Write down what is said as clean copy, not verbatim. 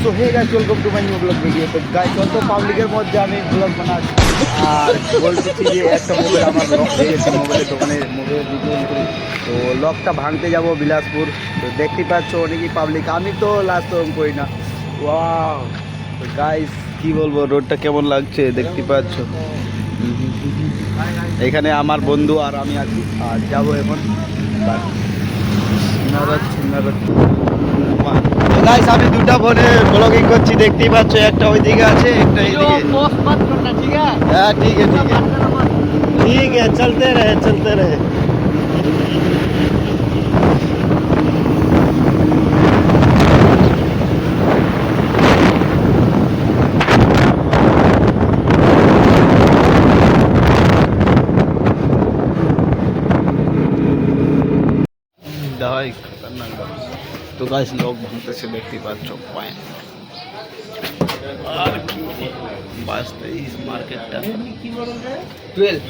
So hey guys welcome to my new blog video. তো guys অত পাবলিকের মধ্যে আমি ব্লগ বানাচ্ছি আর বলতেছি যে একটা মোবাইল আমার লক হয়ে গেছে, মোবাইলের দোকানে মোবাইল ভিডিও করি। তো লকটা ভাঙতে যাব বিলাসপুর। তো দেখতে পাচ্ছ অনেকই পাবলিক, আমি তো লাস্ট ওরকম করি না। ওয়াও, তো গাইস কি বলবো, রোডটা কেমন লাগছে দেখতে পাচ্ছ। এখানে আমার বন্ধু আর আমি আছি, আর যাবো এখন। গাইস আমি দুটা ফোনে ব্লগিং করছি, দেখতেই পাচ্ছ, একটা ওইদিকে আছে একটা এইদিকে। হ্যাঁ ঠিক আছে ঠিক আছে ठीक है, चलते रहे चलते रहे। दवाई खतरनाक दवाई। तो गाइस लोग घूमते से देखते पाচ্ছ पॉइंट আর কি বাস 23 মার্কেটটা 12